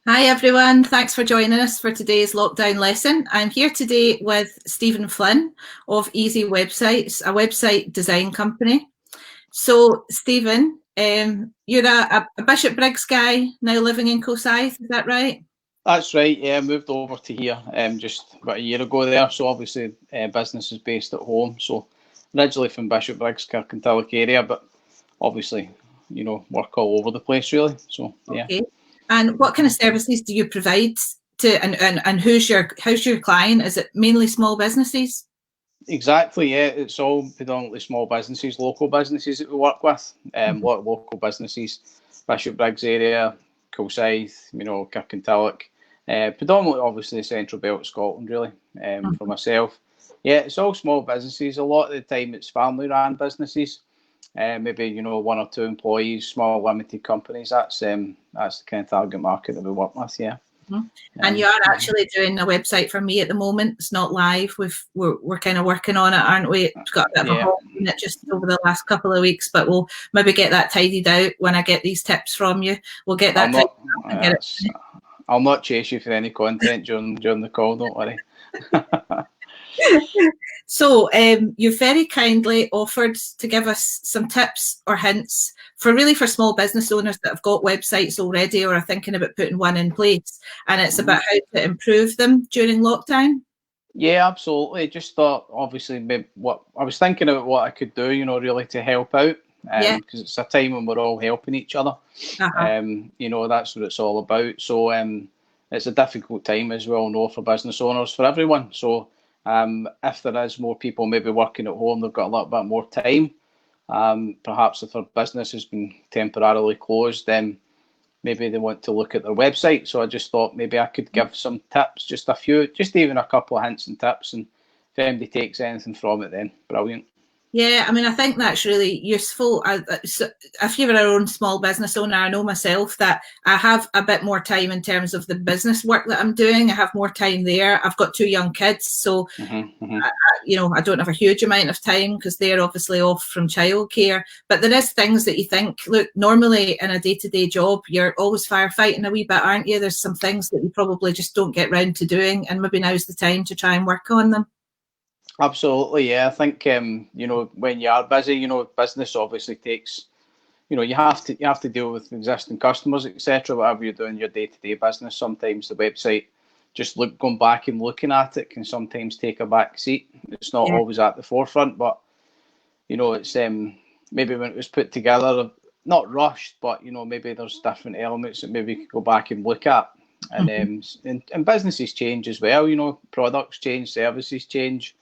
Hi everyone, thanks for joining us for today's lockdown lesson. I'm here today with Stephen Flynn of Easy Websites, a website design company. So Stephen, you're a Bishop Briggs guy now living in Cosyth, is that right? That's right, yeah, I moved over to here just about a year ago there, so obviously business is based at home, so originally from Bishop Briggs, Kirkintilloch area, but obviously, work all over the place really, so yeah. Okay. And what kind of services do you provide to and how's your client? Is it mainly small businesses? Exactly, yeah, it's all predominantly small businesses, local businesses that we work with, a lot of local businesses, Bishop Briggs area, Cosyth, Kirkintilloch, predominantly obviously the Central Belt of Scotland really, for myself. Yeah, it's all small businesses. A lot of the time it's family run businesses, maybe, one or two employees, small limited companies. That's the kind of target market that we work with, yeah. And you are actually doing a website for me at the moment. It's not live. We're kind of working on it, aren't we? It's got a bit of a Yeah. halt in it just over the last couple of weeks, but we'll maybe get that tidied out when I get these tips from you. We'll get that tidied up and get it. I'll not chase you for any content during the call, don't worry. So you've very kindly offered to give us some tips or hints for small business owners that have got websites already or are thinking about putting one in place. And it's about how to improve them during lockdown. Yeah, absolutely. Just thought, obviously, maybe what I was thinking about what I could do, really to help out, Yeah. because it's a time when we're all helping each other. That's what it's all about. So it's a difficult time, as we all know, for business owners, for everyone. So if there is more people maybe working at home, they've got a little bit more time. Perhaps if their business has been temporarily closed, then maybe they want to look at their website. So I just thought maybe I could give some tips, just a few, just even a couple of hints and tips. And if anybody takes anything from it, then brilliant. Yeah, I mean, I think that's really useful. If you're our own small business owner, I know myself that I have a bit more time in terms of the business work that I'm doing. I have more time there. I've got two young kids, so I don't have a huge amount of time because they're obviously off from childcare. But there is things that you think, look, normally in a day-to-day job, you're always firefighting a wee bit, aren't you? There's some things that you probably just don't get round to doing, and maybe now's the time to try and work on them. Absolutely, yeah. I think when you are busy, business obviously takes, you have to deal with existing customers, etc. Whatever you're doing your day-to-day business, sometimes the website, just going back and looking at it can sometimes take a back seat. It's not always at the forefront, but it's maybe when it was put together, not rushed, but maybe there's different elements that maybe we could go back and look at. And and businesses change as well. Products change, services change.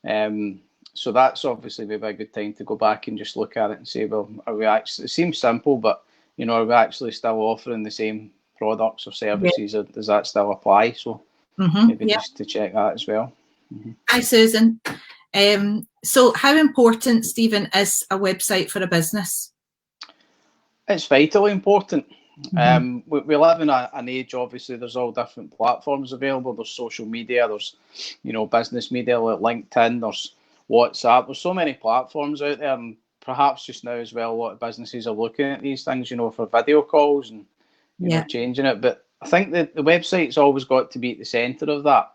So that's obviously maybe a good time to go back and just look at it and say, well, are we actually? It seems simple, but are we actually still offering the same products or services, or does that still apply? So maybe just to check that as well. Hi, Susan. So how important, Stephen, is a website for a business? It's vitally important. We live in an age, obviously, there's all different platforms available. There's social media, there's, business media like LinkedIn, there's WhatsApp. There's so many platforms out there, and perhaps just now as well, a lot of businesses are looking at these things, for video calls and, changing it. But I think that the website's always got to be at the centre of that.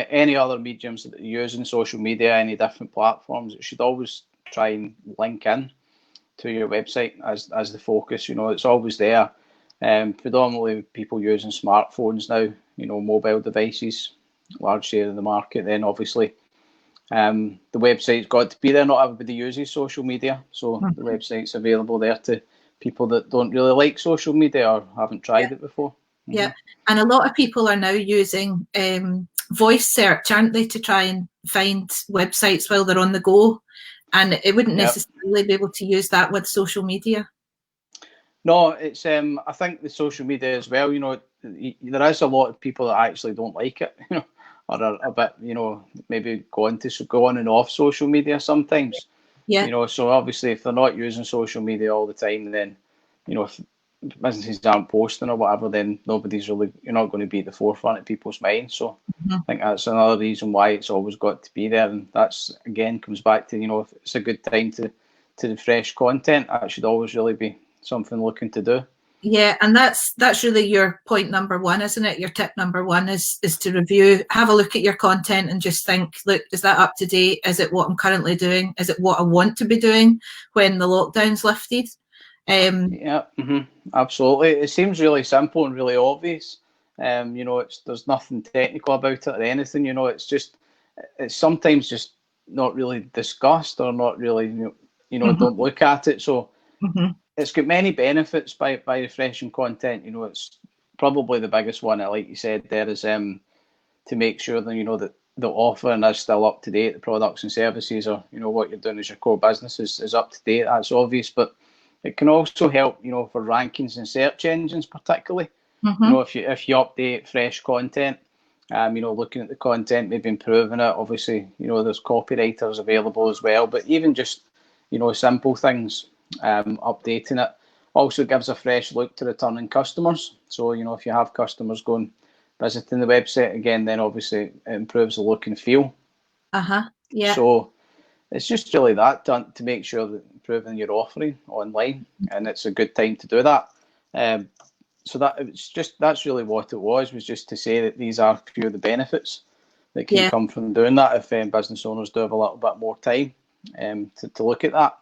Any other mediums that you use in social media, any different platforms, it should always try and link in to your website as the focus. It's always there. Predominantly people using smartphones now, mobile devices, large share of the market. Then obviously the website's got to be there. Not everybody uses social media, so the website's available there to people that don't really like social media or haven't tried it before. Yeah, and a lot of people are now using voice search, aren't they, to try and find websites while they're on the go. And it wouldn't necessarily be able to use that with social media. No, it's I think the social media as well, there is a lot of people that actually don't like it, or are a bit, maybe go on and off social media sometimes. So obviously if they're not using social media all the time, then, if businesses aren't posting or whatever, then you're not going to be at the forefront of people's minds. So I think that's another reason why it's always got to be there. And that's, again, comes back to, if it's a good time to refresh content, that should always really be something looking to do. Yeah, and that's really your point number one, isn't it? Your tip number one is to review, have a look at your content and just think, look, is that up to date? Is it what I'm currently doing? Is it what I want to be doing when the lockdown's lifted? Yeah, absolutely. It seems really simple and really obvious. You know, there's nothing technical about it or anything. You know, it's sometimes just not really discussed or not really, don't look at it. So it's got many benefits by refreshing content. You know, it's probably the biggest one, like you said there, is to make sure that, that the offering is still up to date, the products and services, or, what you're doing as your core business is up to date. That's obvious, but it can also help, for rankings and search engines particularly. You know, if you update fresh content, looking at the content, maybe improving it. Obviously, there's copywriters available as well, but even just, simple things, updating it also gives a fresh look to returning customers. So, if you have customers visiting the website again, then obviously it improves the look and feel. Yeah. So it's just really that to make sure that improving your offering online, and it's a good time to do that. So that's really what it was just to say that these are a few of the benefits that can come from doing that if business owners do have a little bit more time to look at that.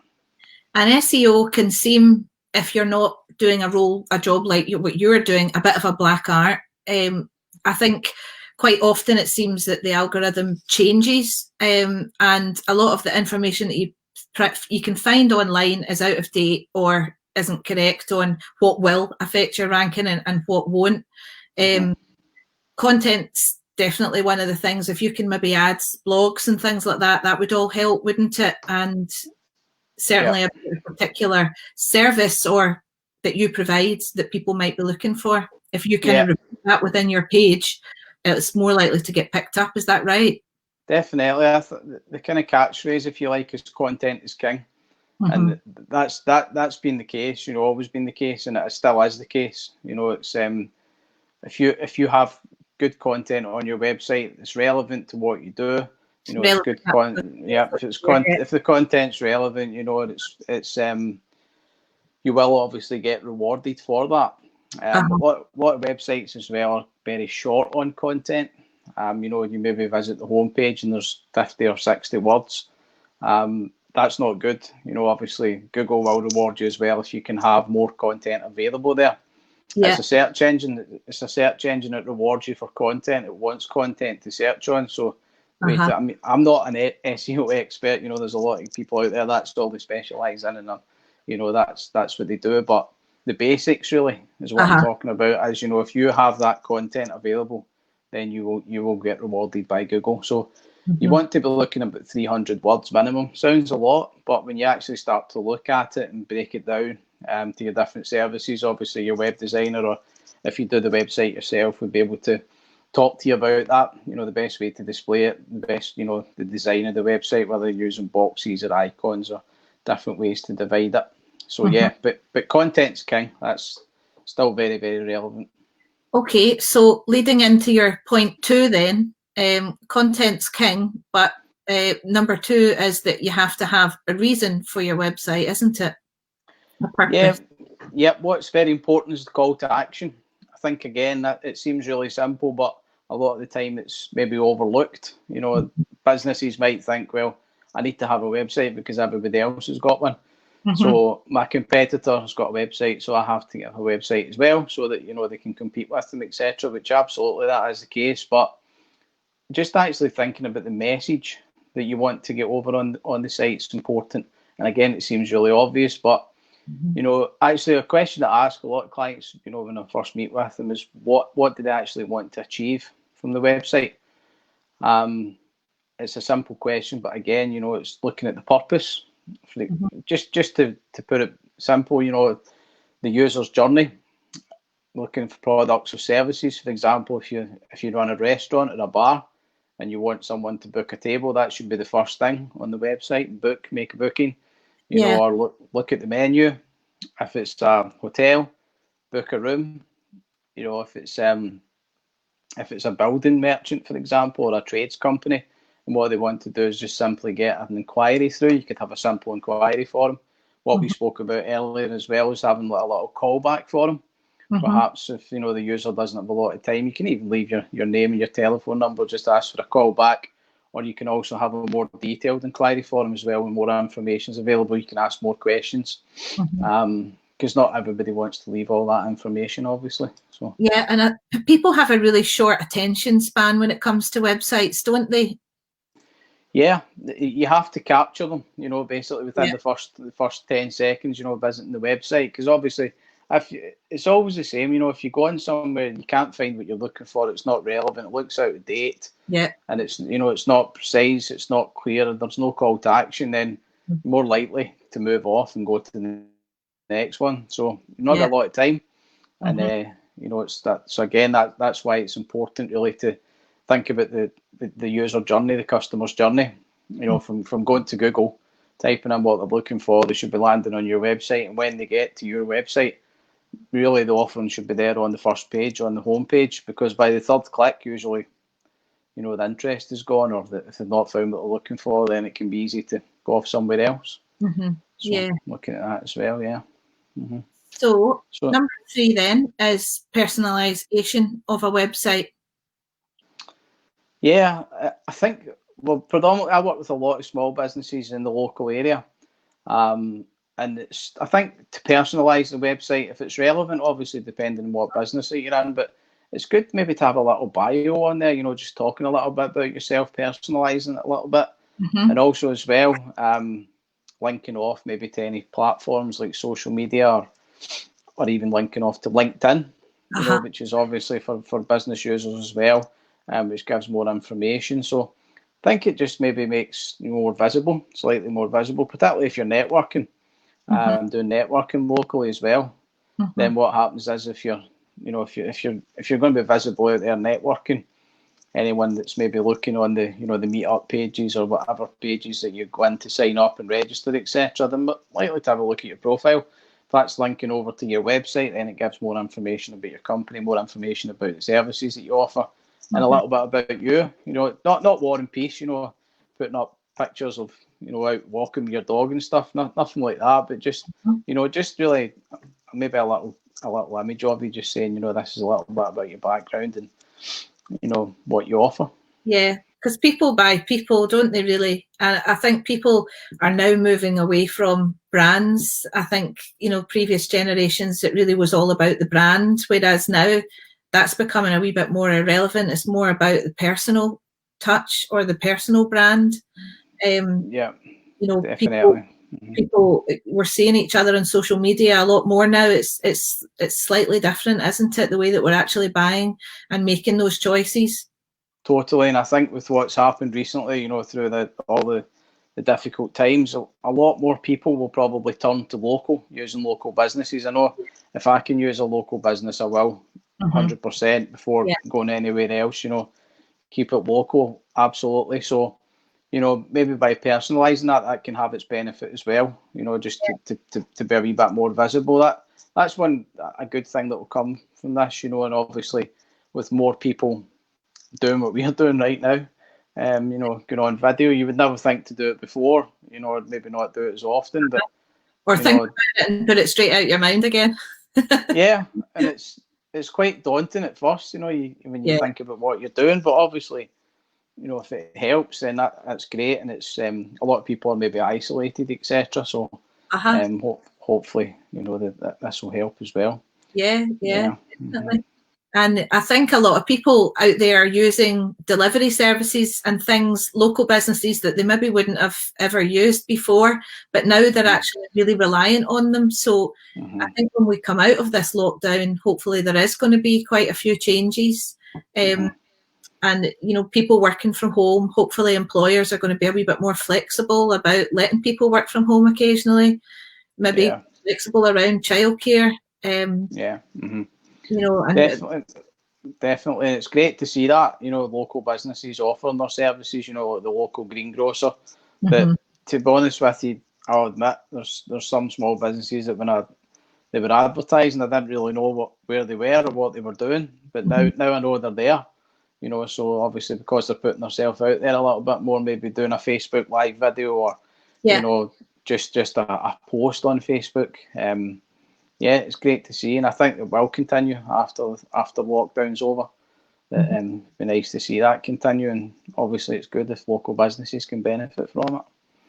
And SEO can seem, if you're not doing a job like what you're doing, a bit of a black art. I think quite often it seems that the algorithm changes, and a lot of the information that you can find online is out of date or isn't correct on what will affect your ranking and what won't. Content's definitely one of the things. If you can maybe add blogs and things like that, that would all help, wouldn't it? And certainly a particular service or that you provide that people might be looking for. If you kind of repeat that within your page, it's more likely to get picked up. Is that right? Definitely. The kind of catchphrase, if you like, is content is king. And that's been the case, always been the case, and it still is the case. It's if you have good content on your website, it's relevant to what you do. It's good content. Yeah, if the content's relevant, it's you will obviously get rewarded for that. A lot of websites as well are very short on content. You maybe visit the homepage and there's 50 or 60 words. That's not good. Obviously Google will reward you as well if you can have more content available there. Yeah. It's a search engine. It's a search engine that rewards you for content. It wants content to search on. So, I mean, I'm not an SEO expert. There's a lot of people out there that's all they specialise in, and that's what they do. But the basics really is what I'm talking about. As if you have that content available, then you will get rewarded by Google. So you want to be looking at about 300 words minimum. Sounds a lot, but when you actually start to look at it and break it down to your different services, obviously your web designer, or if you do the website yourself, would be able to talk to you about that. The best way to display it, the best, the design of the website, whether you're using boxes or icons or different ways to divide it. So but content's king. That's still very, very relevant. Okay, so leading into your point two then, content's king, but number two is that you have to have a reason for your website, isn't it? A purpose. Yeah. What's very important is the call to action. I think, again, that it seems really simple, but a lot of the time it's maybe overlooked. Businesses might think, well, I need to have a website because everybody else has got one. So my competitor has got a website, so I have to get a website as well, so that they can compete with them, etc. Which absolutely that is the case, but just actually thinking about the message that you want to get over on the site is important. And again, it seems really obvious, but actually a question that I ask a lot of clients, when I first meet with them, is what do they actually want to achieve from the website? It's a simple question, but again, it's looking at the purpose. Just to put it simple, the user's journey, looking for products or services. For example, if you run a restaurant or a bar and you want someone to book a table, that should be the first thing on the website. Make a booking, or look at the menu. If it's a hotel, book a room. If it's a building merchant, for example, or a trades company, and what they want to do is just simply get an inquiry through, you could have a simple inquiry form. What we spoke about earlier as well is having a little callback for them. Perhaps if the user doesn't have a lot of time, you can even leave your name and your telephone number, just ask for a call back, or you can also have a more detailed inquiry form as well. When more information is available, you can ask more questions, because not everybody wants to leave all that information, obviously. So yeah, and people have a really short attention span when it comes to websites, don't they? yeah, you have to capture them, basically within Yeah. the first 10 seconds, visiting the website, because obviously it's always the same, if you go in somewhere and you can't find what you're looking for, it's not relevant, it looks out of date, Yeah. and it's not precise, it's not clear, there's no call to action, then you're more likely to move off and go to the next one. So you've not got a lot of time, and it's that. So again, that's why it's important really to think about the user journey, the customer's journey. From going to Google, typing in what they're looking for, they should be landing on your website, and when they get to your website, really the offering should be there on the first page, on the home page, because by the third click, usually, the interest is gone, or if they've not found what they're looking for, then it can be easy to go off somewhere else. So looking at that as well, yeah. So number 3 then is personalisation of a website. Yeah, I think, predominantly I work with a lot of small businesses in the local area. And I think to personalise the website, if it's relevant, obviously depending on what business that you're in, but it's good maybe to have a little bio on there, just talking a little bit about yourself, personalising it a little bit. And also as well, linking off maybe to any platforms like social media, or even linking off to LinkedIn, which is obviously for business users as well, which gives more information. So I think it just maybe makes you more visible, slightly more visible, particularly if you're networking, doing networking locally as well. Then what happens is if you're going to be visible out there networking, anyone that's maybe looking on the the meetup pages or whatever pages that you go in to sign up and register, etc., they're likely to have a look at your profile. If that's linking over to your website, then it gives more information about your company, more information about the services that you offer, and a little bit about you. Not War and Peace, putting up pictures of out walking with your dog and stuff. Nothing like that, but just just really maybe a little image of you, just saying this is a little bit about your background and what you offer. Yeah, because people buy people, don't they, really? And I think people are now moving away from brands. I think, previous generations, it really was all about the brand, whereas now that's becoming a wee bit more irrelevant. It's more about the personal touch or the personal brand. Definitely. People we're seeing each other on social media a lot more now. It's slightly different, isn't it? The way that we're actually buying and making those choices. Totally, and I think with what's happened recently, through all the difficult times, a lot more people will probably turn to using local businesses. I know if I can use a local business, I will, 100% before going anywhere else. Keep it local, absolutely. So, maybe by personalising that can have its benefit as well. Just to be a wee bit more visible. That's a good thing that will come from this. And obviously with more people doing what we're doing right now, going on video, you would never think to do it before, or maybe not do it as often, but or think about it and put it straight out your mind again. Yeah, and it's quite daunting at first, when you think about what you're doing, but obviously, if it helps, then that's great, and it's a lot of people are maybe isolated, etc. So hopefully, that this will help as well. Yeah, definitely. And I think a lot of people out there are using delivery services and things, local businesses that they maybe wouldn't have ever used before, but now they're actually really reliant on them. So I think when we come out of this lockdown, hopefully there is going to be quite a few changes. And, people working from home, hopefully employers are going to be a wee bit more flexible about letting people work from home occasionally, maybe flexible around childcare. Definitely. It's great to see that, local businesses offering their services, like the local greengrocer. But to be honest with you, I'll admit there's some small businesses that when they were advertising, I didn't really know where they were or what they were doing. But now I know they're there. So obviously because they're putting themselves out there a little bit more, maybe doing a Facebook live video or, just a post on Facebook. yeah, it's great to see, and I think it will continue after lockdown's over. It'd be nice to see that continue, and obviously it's good if local businesses can benefit from it.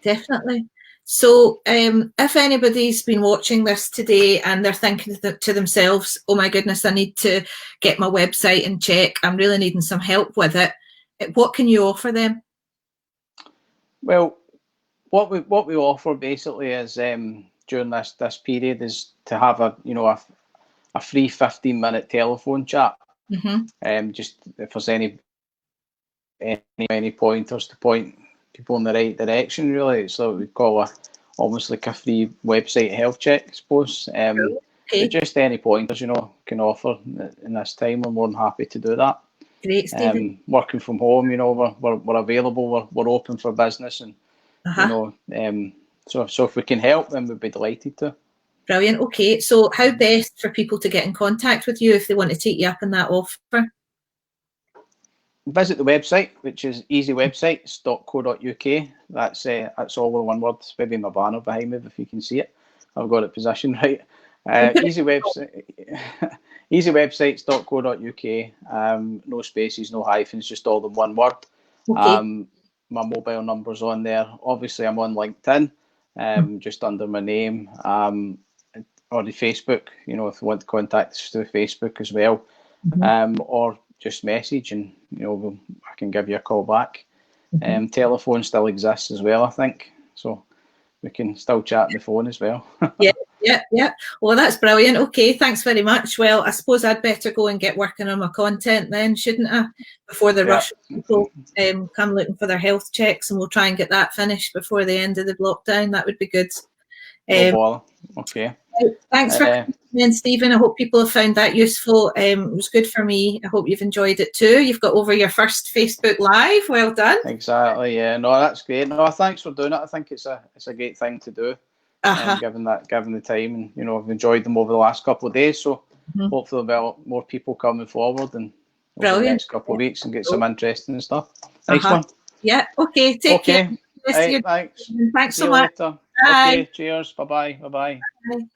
Definitely. So if anybody's been watching this today and they're thinking to themselves, oh my goodness, I need to get my website in check, I'm really needing some help with it, what can you offer them? Well, what we offer basically is during this period is to have a free 15-minute telephone chat. Just if there's any pointers to point people in the right direction, really. So we call almost like a free website health check, I suppose. But just any pointers, can offer in this time, we're more than happy to do that. Great, Stephen. Working from home, we're available, we're open for business, and so if we can help, then we'd be delighted to. Brilliant. Okay, so how best for people to get in contact with you if they want to take you up on that offer? Visit the website, which is easywebsites.co.uk. That's all in one word. It's maybe my banner behind me, if you can see it. I've got it positioned right. Easywebsites.co.uk. No spaces, no hyphens, just all in one word. Okay. My mobile number's on there. Obviously, I'm on LinkedIn, just under my name, or the Facebook. If you want to contact us through Facebook as well, or just message, and I can give you a call back. Telephone still exists as well, I think, so we can still chat on the phone as well. Yeah. Well, that's brilliant. Okay, thanks very much. Well, I suppose I'd better go and get working on my content then, shouldn't I? Before the rush people come looking for their health checks, and we'll try and get that finished before the end of the lockdown. That would be good. No bother. Okay. Thanks for coming in, Stephen. I hope people have found that useful. It was good for me. I hope you've enjoyed it too. You've got over your first Facebook Live. Well done. Exactly. Yeah. No, that's great. No, thanks for doing it. I think it's a great thing to do. Given the time, and I've enjoyed them over the last couple of days. So hopefully there'll be more people coming forward and over the next couple of weeks and get some interesting stuff. Nice one. Yeah. Okay. Take care. Right, thanks. Thanks See so you much. later. Bye. Okay. Cheers. Bye-bye. Bye-bye. Bye.